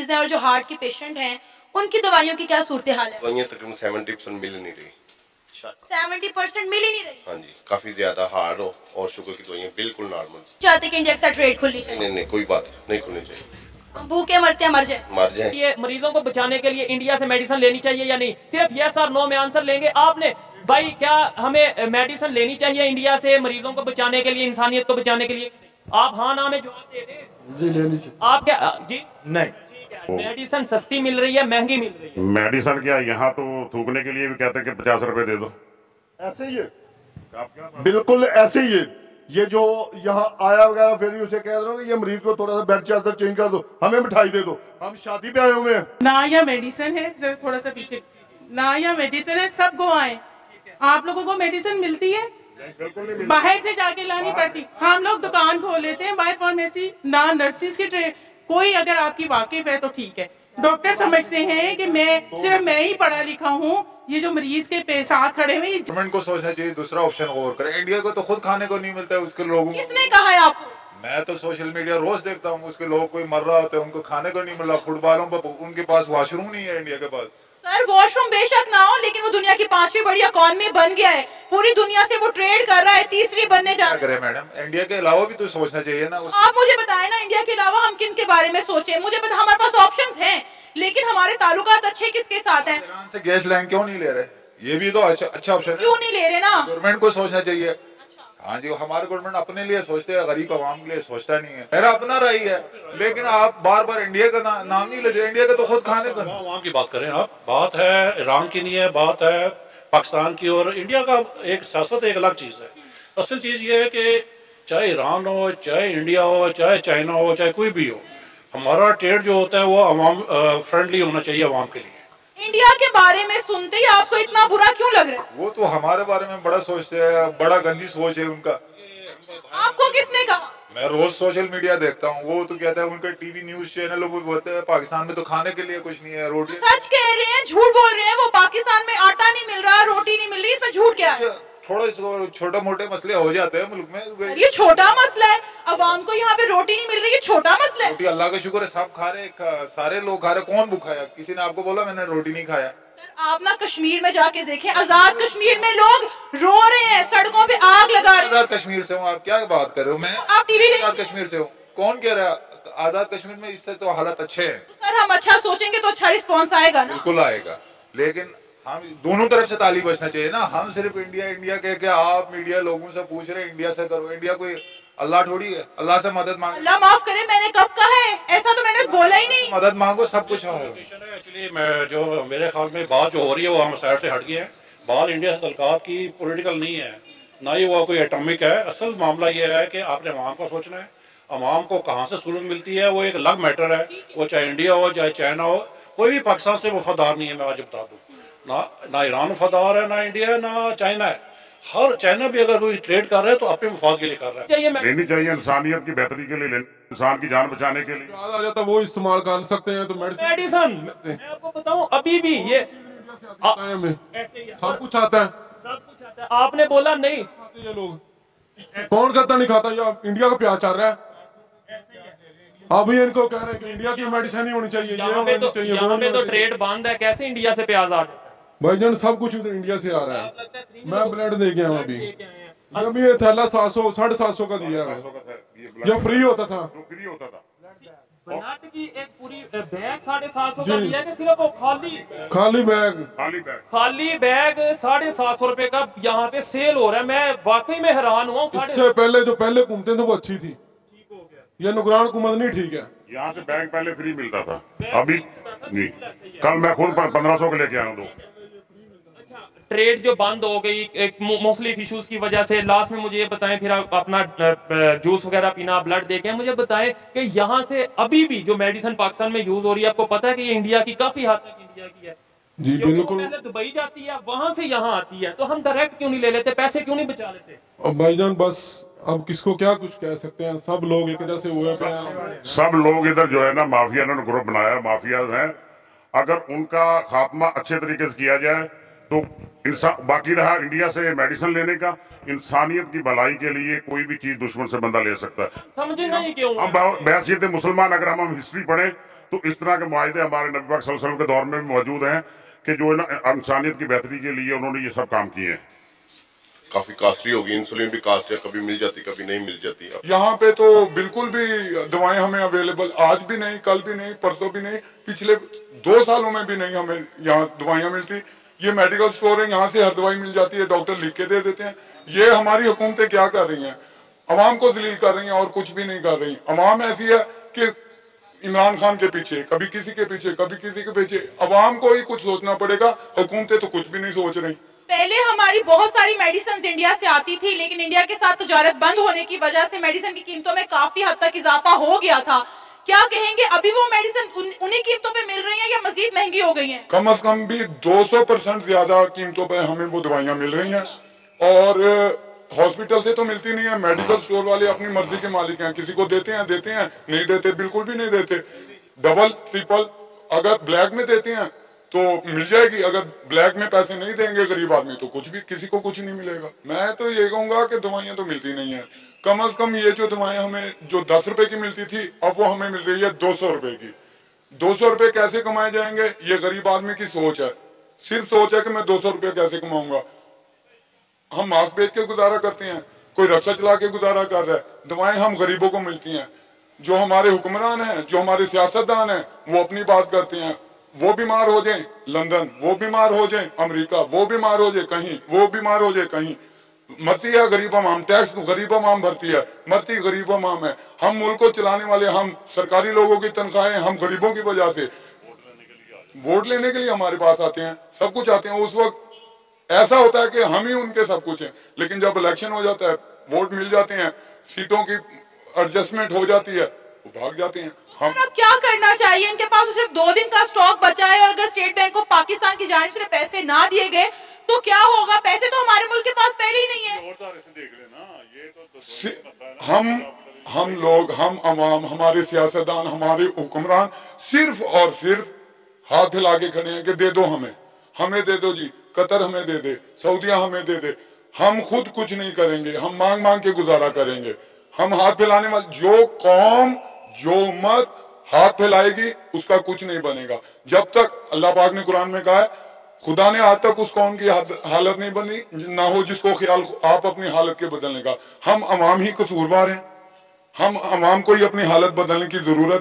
हैं और जो हार्ट के पेशेंट हैं उनकी दवाइयों की क्या सूरत हाल है? दवाइयाँ तकरीबन 70% मिल नहीं रही। 70% मिल ही नहीं रही। हाँ जी, काफी ज्यादा हार्ड हो और शुगर की दवाइयाँ बिल्कुल नॉर्मल। चाहते कि इंडिया के साथ ट्रेड खुलनी चाहिए? नहीं, कोई बात नहीं खुलनी चाहिए। हम भूखे मरते हैं, मर जाए। ये मरीजों को बचाने के लिए इंडिया से मेडिसिन लेनी चाहिए या नहीं? सिर्फ यस और नो में आंसर लेंगे आपने। भाई क्या हमें मेडिसिन लेनी चाहिए इंडिया से मरीजों को बचाने के लिए, इंसानियत को बचाने के लिए? आप हाँ ना में जवाब दे दें। जी लेनी चाहिए। आप क्या जी? नहीं, मेडिसिन सस्ती मिल रही है, महंगी मिल रही है? मेडिसिन क्या यहाँ तो थूकने के लिए भी कहते हैं कि 50 रुपए दे दो। ऐसे ही है, बिल्कुल ऐसे ही है। ये जो यहाँ आया वगैरह फिर उसे कह रहे हो कि ये मरीज को थोड़ा सा बेड चादर चेंज कर दो, हमें मिठाई दे दो, हम शादी पे आए हुए हैं। ना या मेडिसिन है, जरा थोड़ा सा पीछे, ना या मेडिसिन है, सब गो आए। आप लोगों को मेडिसिन मिलती है, बाहर से जाके लानी पड़ती। हम लोग दुकान खोल लेते हैं बाय फार्मेसी, ना नर्सिस की ट्रेन। कोई अगर आपकी वाकिफ है तो ठीक है। डॉक्टर समझते हैं कि सिर्फ मैं ही पढ़ा लिखा हूँ, ये जो मरीज के साथ खड़े हुए। गवर्नमेंट को सोचना चाहिए दूसरा ऑप्शन गौर करे। इंडिया को तो खुद खाने को नहीं मिलता है उसके लोगों को। किसने कहा है आपको? मैं तो सोशल मीडिया रोज देखता हूँ, उसके लोग कोई मर रहा होता है, उनको खाने को नहीं मिल रहा। फुटबॉलों पर उनके पास वॉशरूम नहीं है इंडिया के पास। सर वॉशरूम बेशक ना हो, लेकिन वो दुनिया की 5वीं बड़ी इकॉनमी बन गया है। पूरी दुनिया से वो ट्रेड कर रहा है, तीसरी बनने जा रहा है। मैडम इंडिया के अलावा भी तो सोचना चाहिए ना। आप मुझे बताएं ना, इंडिया के अलावा हम किन के बारे में सोचें? मुझे पता, हमारे पास ऑप्शंस हैं, लेकिन हमारे ताल्लुकात अच्छे किसके साथ हैं? ईरान से गैस लाइन क्यों नहीं ले रहे? ये भी तो अच्छा ऑप्शन है। क्यों नहीं ले रहे ना? गवर्नमेंट को सोचना चाहिए। हाँ जी, हमारे गवर्नमेंट अपने लिए सोचते हैं, गरीब आवाम के लिए सोचता नहीं है। मेरा अपना राय है, लेकिन आप बार बार इंडिया का नाम नहीं लेते। इंडिया का तो खुद खाने का आवाम की बात करें आप। बात है ईरान की नहीं है, बात है पाकिस्तान की। और इंडिया का एक सियासत एक अलग चीज़ है। असल चीज़ ये है कि चाहे ईरान हो, चाहे इंडिया हो, चाहे चाइना हो, चाहे कोई भी हो, हमारा ट्रेड जो होता है वो अवाम फ्रेंडली होना चाहिए अवाम के लिए। इंडिया के बारे में सुनते ही आपको इतना बुरा क्यों लग रहा है? वो तो हमारे बारे में बड़ा सोचते हैं, बड़ा गंदी सोच है उनका। आपको किसने कहा? मैं रोज सोशल मीडिया देखता हूँ, वो तो कहता है उनका टीवी न्यूज चैनल वो बोलते हैं पाकिस्तान में तो खाने के लिए कुछ नहीं है, रोटी। सच कह रहे हैं, झूठ बोल रहे हैं? वो पाकिस्तान में आटा नहीं मिल रहा, रोटी नहीं मिल रही, इसमें झूठ क्या है? थोड़े छोटे मोटे मसले हो जाते हैं मुल्क में। ये छोटा मसला है? अवाम को यहाँ पे रोटी नहीं मिल रही, ये छोटा मसला है? रोटी अल्लाह का शुक्र है सब खा रहे, सारे लोग खा रहे। कौन भूखा है? किसी ने आपको बोला मैंने रोटी नहीं खाया? आप ना कश्मीर में जाके देखें, आजाद कश्मीर में लोग रो रहे हैं, सड़कों पे आग लगा रहे हैं। आजाद कश्मीर से हूँ, आप क्या बात कर रहे हो? मैं आप टीवी आजाद कश्मीर से हूँ। कौन कह रहा है आजाद कश्मीर में इससे तो हालत अच्छे हैं? सर हम अच्छा सोचेंगे तो अच्छा रिस्पॉन्स आएगा ना? बिल्कुल आएगा, लेकिन हम दोनों तरफ से ताली बचना चाहिए ना। हम सिर्फ इंडिया कह के आप मीडिया लोगों से पूछ रहे हैं इंडिया से करो। इंडिया कोई अल्लाह थोड़ी है, अल्लाह से मदद मांगो। अल्लाह माफ करे, मैंने कब कहा है? ऐसा तो मैंने बोला ही नहीं। मदद मांगो, सब कुछ हो। एक्चुअली मैं जो मेरे ख्याल में बात जो हो रही है वो हम साइड से हट गए हैं। बात इंडिया से तल्कात की पॉलिटिकल नहीं है, ना ही वो कोई एटॉमिक है। असल मामला ये है कि आपने अवाम का सोचना है। अवाम को कहाँ से सहूलत मिलती है वो एक अलग मैटर है। वो चाहे इंडिया हो चाहे चाइना हो, कोई भी पाकिस्तान से वफादार नहीं है। मैं आज बता दूँ, ना ईरान वफादार है, ना इंडिया है, ना चाइना है। हर चाइना भी अगर कोई ट्रेड कर रहा है तो अपने मुफाद के लिए कर रहा है। लेनी चाहिए इंसानियत की बेहतरी के लिए, इंसान की जान बचाने के लिए। आ जाता वो इस्तेमाल कर सकते हैं तो मेडिसिन मैं आपको बताऊं, अभी भी ये सब कुछ आता है। सब कुछ आता है। आपने बोला नहीं, ये लोग कौन खाता नहीं खाता? या इंडिया का प्याज चल रहा है, अभी इनको कह रहे हैं कि इंडिया की मेडिसिन ही होनी चाहिए। यहाँ पे तो ट्रेड बंद है, कैसे इंडिया से प्याज आ? भाईजान सब कुछ उधर इंडिया से आ रहा है। मैं ब्लड दे गया हूँ अभी ये थैला 700 750 का दिया है, ये फ्री होता था। ब्लड की एक पूरी बैग 750 का दिया है, सिर्फ वो खाली बैग 750 रुपए का यहाँ पे सेल हो रहा है। मैं वाकई में हैरान हुआ। इससे पहले जो पहले घूमते थे वो अच्छी थी, ये नुकरान हुकूमत नहीं ठीक है। यहाँ से बैग पहले फ्री मिलता था, अभी नहीं। कल मैं खुद 1500 के लेके आया हूँ। ट्रेड जो बंद हो गई एक मुख्तलिफ इश्यूज की वजह से, लास्ट में मुझे ये बताएं, फिर आप अपना जूस वगैरह पीना, ब्लड देके मुझे बताएं कि यहाँ से अभी भी जो मेडिसिन पाकिस्तान में यूज हो रही है, आपको पता है कि ये इंडिया की काफी हद तक इंडिया की है जी? बिल्कुल। पहले दुबई जाती है, वहां से यहाँ आती है, तो हम डायरेक्ट क्यों नहीं ले लेते? पैसे क्यों नहीं बचा लेते? अब भाईजान बस अब किसको क्या कुछ कह सकते हैं, सब लोग एक जैसे हुए पे हैं। सब लोग इधर जो है ना माफिया ने ग्रुप बनाया, माफिया हैं। अगर उनका खात्मा अच्छे तरीके से किया जाए तो इंसान बाकी रहा इंडिया से मेडिसिन लेने का। इंसानियत की भलाई के लिए कोई भी चीज दुश्मन से बंदा ले सकता है। समझे नहीं क्यों? हम बहसीयत मुसलमान अगर हम हिस्ट्री पढ़े तो इस तरह के मुआहदे हमारे नबी पाक सल्लल्लाहु अलैहि वसल्लम के दौर में भी मौजूद हैं कि जो ना इंसानियत की बेहतरी के लिए उन्होंने ये सब काम किए हैं। काफी कॉस्टली होगी, इंसुलिन भी कॉस्टली, कभी मिल जाती कभी नहीं मिल जाती। यहाँ पे तो बिल्कुल भी दवाएं हमें अवेलेबल आज भी नहीं, कल भी नहीं, परसों भी नहीं, पिछले 2 सालों में भी नहीं हमें यहाँ दवाइयाँ मिलती। ये मेडिकल स्टोर है, यहाँ से हर दवाई मिल जाती है, डॉक्टर लिख के दे देते हैं। ये हमारी हुकूमतें क्या कर रही हैं? अवाम को जलील कर रही हैं और कुछ भी नहीं कर रही। अवाम ऐसी है कि इमरान खान के पीछे, कभी किसी के पीछे, कभी किसी के पीछे। अवाम को ही कुछ सोचना पड़ेगा, हुकूमतें तो कुछ भी नहीं सोच रही। पहले हमारी बहुत सारी मेडिसिन इंडिया से आती थी, लेकिन इंडिया के साथ तजारत बंद होने की वजह से मेडिसिन की कीमतों में काफी हद तक इजाफा हो गया था। क्या कहेंगे, अभी वो मेडिसिन उन्हीं कीमतों पे मिल रही हैं या मजीद महंगी हो गई हैं? कम से कम भी 200% ज्यादा कीमतों पर हमें वो दवाइयाँ मिल रही हैं। और हॉस्पिटल से तो मिलती नहीं है, मेडिकल स्टोर वाले अपनी मर्जी के मालिक हैं, किसी को देते हैं, नहीं देते, बिल्कुल भी नहीं देते। डबल ट्रिपल अगर ब्लैक में देते हैं तो मिल जाएगी, अगर ब्लैक में पैसे नहीं देंगे गरीब आदमी तो कुछ भी, किसी को कुछ नहीं मिलेगा। मैं तो ये कहूंगा कि दवाइयाँ तो मिलती नहीं है। कम से कम ये जो दवाइयाँ हमें जो 10 रुपए की मिलती थी, अब वो हमें मिल रही है 200 रुपए की। 200 रुपए कैसे कमाए जाएंगे, ये गरीब आदमी की सोच है। सिर्फ सोच है कि मैं 200 रुपये कैसे कमाऊंगा। हम मास्क बेच के गुजारा करते हैं, कोई रक्षा चला के गुजारा कर रहा है। दवाएं हम गरीबों को मिलती हैं। जो हमारे हुक्मरान हैं, जो हमारे सियासतदान हैं, वो अपनी बात करते हैं। वो बीमार हो जाए लंदन, वो बीमार हो जाए अमेरिका, वो बीमार हो जाए कहीं, वो बीमार हो जाए कहीं, मरती है गरीब अवाम। टैक्स गरीब अवाम भरती है, मरती गरीब अवाम है। हम मुल्क को चलाने वाले, हम सरकारी लोगों की तनख्वाहें हम गरीबों की वजह से वोट लेने के लिए हमारे पास आते हैं, सब कुछ आते हैं। उस वक्त ऐसा होता है कि हम ही उनके सब कुछ हैं, लेकिन जब इलेक्शन हो जाता है, वोट मिल जाते हैं, सीटों की एडजस्टमेंट हो जाती है, वो भाग जाते हैं। हम अब क्या करना चाहिए? इनके पास तो सिर्फ 2 दिन का स्टॉक बचा है, और अगर स्टेट बैंक ऑफ पाकिस्तान की जानिब से पैसे ना दिए गए तो क्या होगा? पैसे तो हमारे मुल्क के पास पहले ही नहीं है। हम लोग, हम अवाम, हमारे सियासतदान, हमारे हुक्मरान सिर्फ और सिर्फ हाथ हिला के खड़े हैं कि दे दो, हमें दे दो जी, कतर हमें दे दे, सऊदिया हमें दे दे। हम खुद कुछ नहीं करेंगे, हम मांग मांग के गुजारा करेंगे। हम हाथ फैलाने वाले, जो कौम, जो उम्मत हाथ फैलाएगी उसका कुछ नहीं बनेगा। जब तक अल्लाह पाक ने कुरान में कहा है, खुदा ने आज तक उस कौम की हालत नहीं बनी ना हो जिसको ख्याल आप अपनी हालत के बदलने का। हम अवाम ही कसूरवार हैं, हम अवाम को ही अपनी हालत बदलने की जरूरत